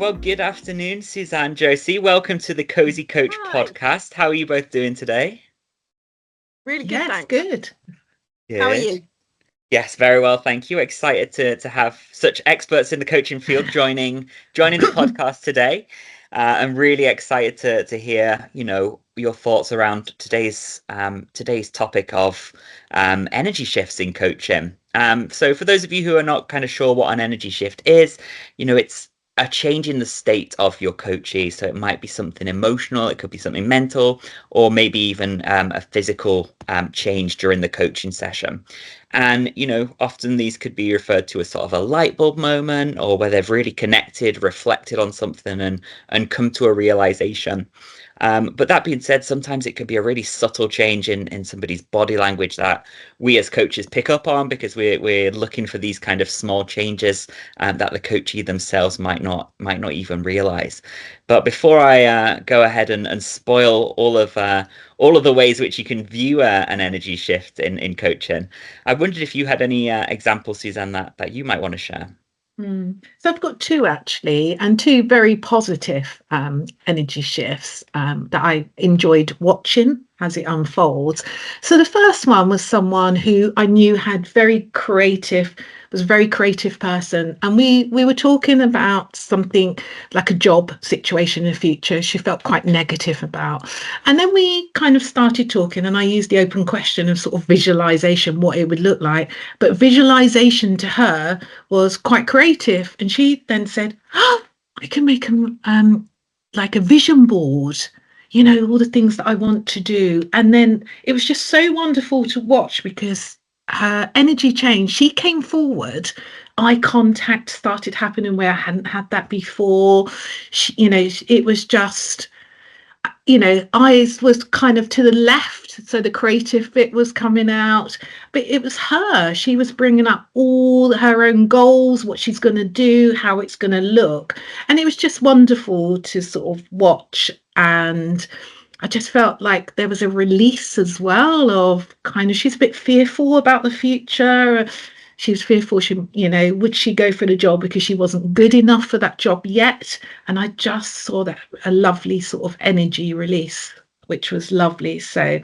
Well, good afternoon, Suzanne, Josie. Welcome to the Cozy Coach Hi. podcast. How are you both doing today? Really good, Yes, thanks. good. How are Good. you? Yes, very well, thank you. Excited to have such experts in the coaching field joining the podcast today. I'm really excited to hear, your thoughts around today's topic of energy shifts in coaching. So for those of you who are not kind of sure what an energy shift is, it's a change in the state of your coachee. So it might be something emotional, it could be something mental, or maybe even a physical change during the coaching session. And, often these could be referred to as sort of a light bulb moment, or where they've really connected, reflected on something and come to a realization. But that being said, sometimes it could be a really subtle change in somebody's body language that we as coaches pick up on because we're looking for these kind of small changes that the coachee themselves might not even realize. But before I go ahead and spoil all of the ways which you can view an energy shift in coaching, I wondered if you had any examples, Suzanne, that you might want to share. So I've got two actually, and two very positive energy shifts that I enjoyed watching as it unfolds. So the first one was someone who I knew had was a very creative person, and we were talking about something like a job situation in the future. She felt quite negative about, and then we kind of started talking, and I used the open question of sort of visualization, what it would look like. But visualization to her was quite creative, and she then said, "Oh, I can make like a vision board, all the things that I want to do." And then it was just so wonderful to watch because her energy changed. She came forward, eye contact started happening where I hadn't had that before. It was just, eyes was kind of to the left, so the creative bit was coming out, but it was her. She was bringing up all her own goals, what she's going to do, how it's going to look, and it was just wonderful to sort of watch. And I just felt like there was a release as well of kind of, she's a bit fearful about the future. She was fearful would she go for the job because she wasn't good enough for that job yet. And I just saw that a lovely sort of energy release, which was lovely. So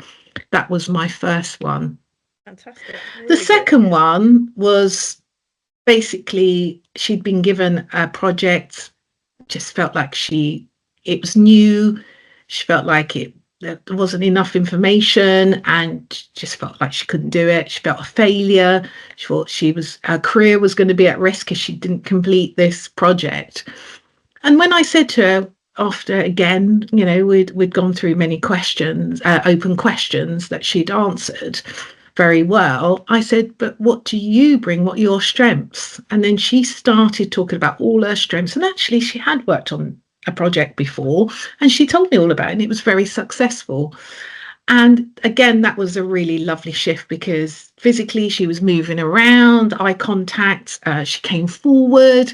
that was my first one. Fantastic. The Really good. second one was basically she'd been given a project, just felt like it was new. She felt like there wasn't enough information and just felt like she couldn't do it. She felt a failure. She thought her career was going to be at risk if she didn't complete this project. And when I said to her, after again, we'd gone through many questions, open questions that she'd answered very well, I said, "But what do you bring? What are your strengths?" And then she started talking about all her strengths. And actually, she had worked on a project before, and she told me all about it, and it was very successful. And again, that was a really lovely shift because physically she was moving around, eye contact, she came forward.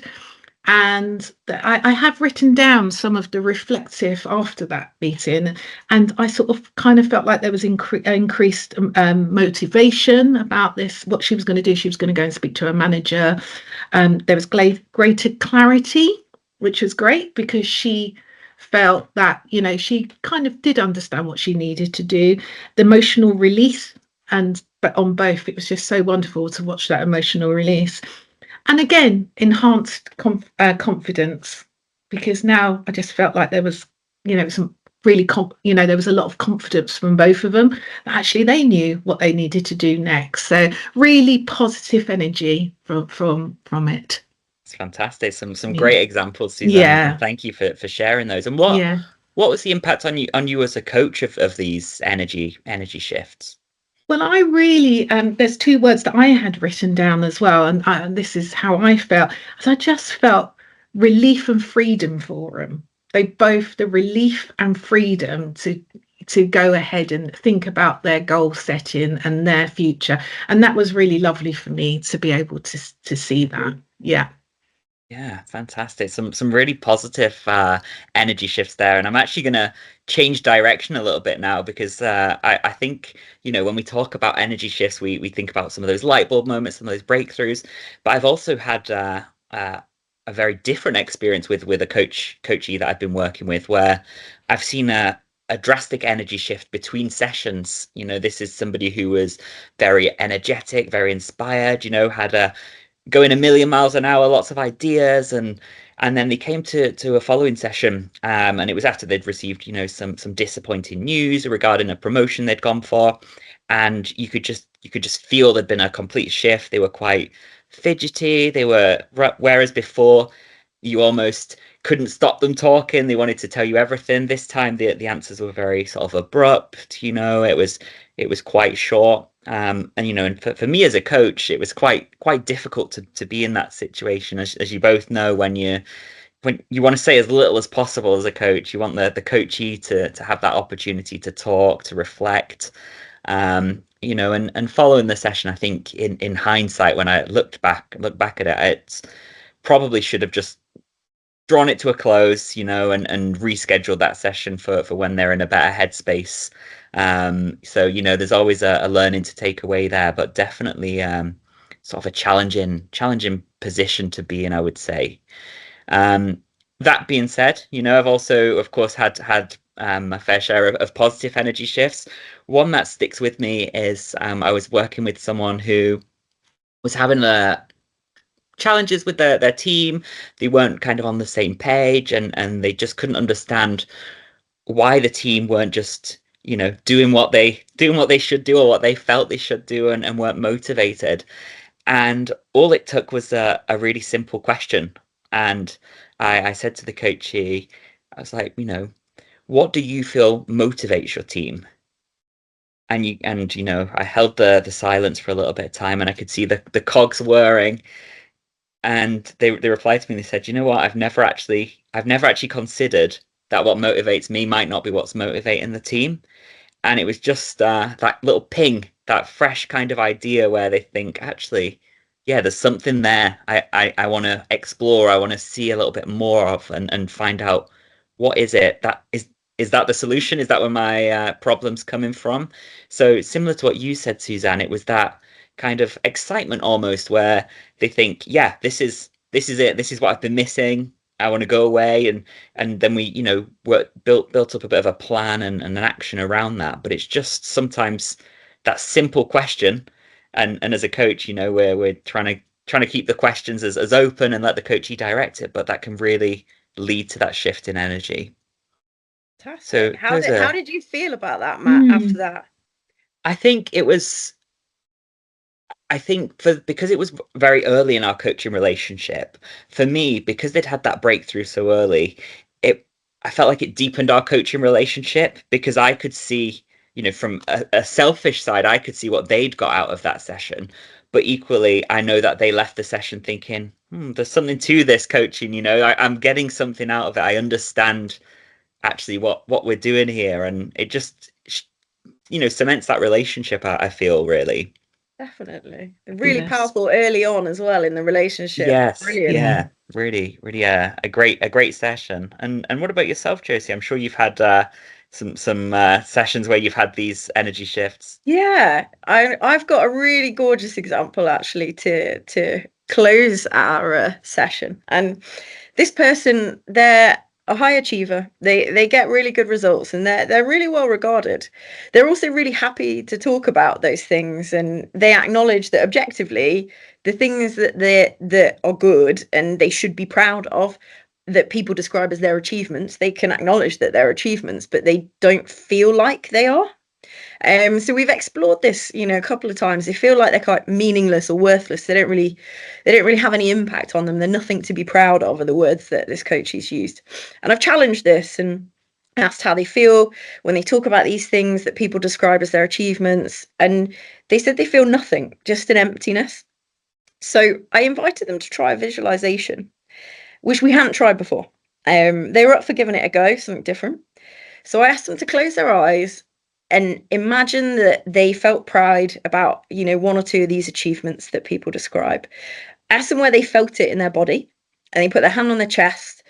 And I have written down some of the reflective after that meeting, and I sort of kind of felt like there was increased motivation about this, what she was going to do. She was going to go and speak to her manager. There was greater clarity, which was great because she felt that, she kind of did understand what she needed to do. The emotional release, but on both, it was just so wonderful to watch that emotional release. And again, enhanced confidence, because now I just felt like there was, some really, there was a lot of confidence from both of them that actually they knew what they needed to do next. So really positive energy from it. It's fantastic. Some Yeah. great examples, Suzanne, and Yeah. thank you for sharing those. And what Yeah. what was the impact on you as a coach of these energy shifts? Well, I really, there's two words that I had written down as well, and this is how I felt. As I just felt relief and freedom for them. The relief and freedom to go ahead and think about their goal setting and their future, and that was really lovely for me to be able to see that. Yeah. Yeah, fantastic. Some really positive energy shifts there, and I'm actually gonna change direction a little bit now because I think when we talk about energy shifts, we think about some of those light bulb moments, some of those breakthroughs. But I've also had a very different experience with a coachee that I've been working with, where I've seen a drastic energy shift between sessions. This is somebody who was very energetic, very inspired, had a going a million miles an hour, lots of ideas, and then they came to a following session, and it was after they'd received, some disappointing news regarding a promotion they'd gone for, and you could just feel there'd been a complete shift. They were quite fidgety. Whereas before you almost couldn't stop them talking. They wanted to tell you everything. This time the answers were very sort of abrupt. It was quite short. And for me as a coach, it was quite difficult to be in that situation, as you both know, when you want to say as little as possible as a coach. You want the coachee to have that opportunity to talk, to reflect. And following the session, I think in hindsight, when I look back at it, it's probably should have just drawn it to a close, and rescheduled that session for when they're in a better headspace. So there's always a learning to take away there, but definitely sort of a challenging position to be in, I would say. That being said, I've also, of course, had a fair share of positive energy shifts. One that sticks with me is I was working with someone who was having challenges with their team. They weren't kind of on the same page, and they just couldn't understand why the team weren't just doing what they should do, or what they felt they should do, and weren't motivated. And all it took was a really simple question. And I said to the coachee, I was like, what do you feel motivates your team? And I held the silence for a little bit of time, and I could see the cogs whirring. And they replied to me, and they said, you know what, I've never actually considered that what motivates me might not be what's motivating the team. And it was just that little ping, that fresh kind of idea where they think, actually, yeah, there's something there I want to explore, I want to see a little bit more of, and find out what is it that is that the solution? Is that where my problem's coming from? So similar to what you said, Suzanne, it was that kind of excitement almost, where they think, yeah, this is it, this is what I've been missing. I want to go away, and then we built up a bit of a plan and an action around that. But it's just sometimes that simple question, and as a coach, we're trying to keep the questions as open and let the coachee direct it, but that can really lead to that shift in energy. So Fantastic. How did you feel about that, Matt, after that? I think because it was very early in our coaching relationship, for me, because they'd had that breakthrough so early, I felt like it deepened our coaching relationship, because I could see, from a selfish side, I could see what they'd got out of that session. But equally, I know that they left the session thinking, there's something to this coaching, I'm getting something out of it. I understand actually what we're doing here. And it just, cements that relationship, I feel, really. Definitely. Really powerful early on as well in the relationship. Yes. Brilliant. Yeah. Really, really, a great session. And what about yourself, Josie? I'm sure you've had some sessions where you've had these energy shifts. Yeah, I've got a really gorgeous example actually to close our session. And this person, they're a high achiever. They get really good results, and they're really well regarded. They're also really happy to talk about those things, and they acknowledge that objectively the things that are good and they should be proud of, that people describe as their achievements, they can acknowledge that they're achievements, but they don't feel like they are. So we've explored this, a couple of times. They feel like they're quite meaningless or worthless. They don't really have any impact on them. They're nothing to be proud of, are the words that this coach has used. And I've challenged this and asked how they feel when they talk about these things that people describe as their achievements. And they said they feel nothing, just an emptiness. So I invited them to try a visualization, which we hadn't tried before. They were up for giving it a go, something different. So I asked them to close their eyes and imagine that they felt pride about, one or two of these achievements that people describe. Ask them where they felt it in their body, and they put their hand on their chest.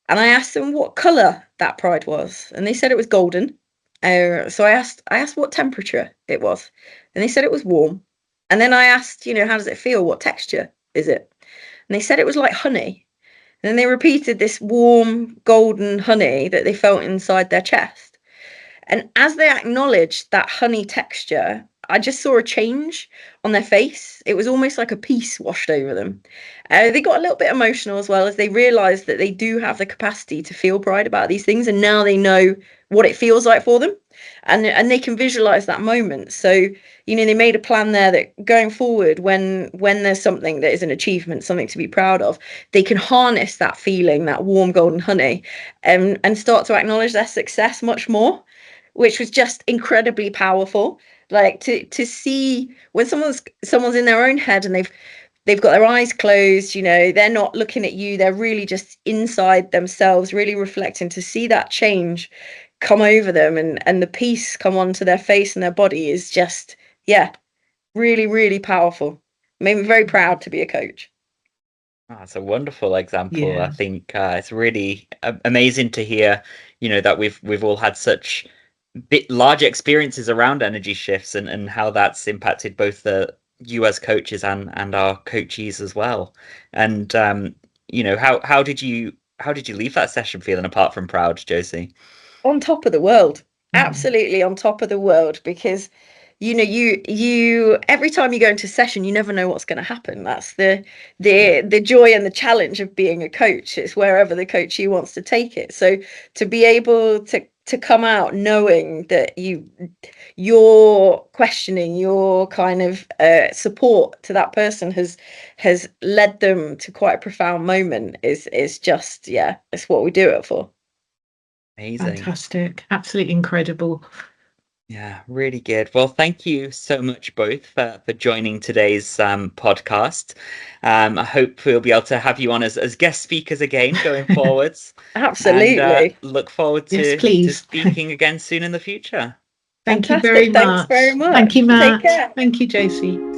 And I asked them what colour that pride was, and they said it was golden. So I asked what temperature it was, and they said it was warm. And then I asked, how does it feel? What texture is it? and they said it was like honey. And then they repeated this warm golden honey that they felt inside their chest. And as they acknowledged that honey texture, I just saw a change on their face. It was almost like a peace washed over them. They got a little bit emotional as well, as they realized that they do have the capacity to feel pride about these things, and now they know what it feels like for them, and they can visualize that moment. So they made a plan there that going forward, when there's something that is an achievement, something to be proud of, they can harness that feeling, that warm golden honey, and start to acknowledge their success much more, which was just incredibly powerful. Like to see when someone's in their own head and they've got their eyes closed, they're not looking at you, they're really just inside themselves, really reflecting, to see that change come over them and the peace come onto their face and their body is just, really, really powerful. Made me very proud to be a coach. That's a wonderful example. Yeah. I think it's really amazing to hear, that we've all had such large experiences around energy shifts and how that's impacted both you as coaches and our coachees as well. And how did you leave that session feeling, apart from proud, Josie? On top of the world. Mm. Absolutely on top of the world, because you every time you go into session, you never know what's going to happen. That's the joy and the challenge of being a coach. It's wherever the coachee wants to take it. So to be able to come out knowing that your questioning, your kind of support to that person has led them to quite a profound moment is just, it's what we do it for. Amazing. Fantastic. Absolutely incredible. Yeah, really good. Well, thank you so much both for joining today's podcast. I hope we'll be able to have you on as guest speakers again going forwards. Absolutely. And look forward Yes, to please. speaking again soon in the future. Thank Fantastic. you very much. Thanks very much. Thank you, Matt. Take care. Thank you, Josie.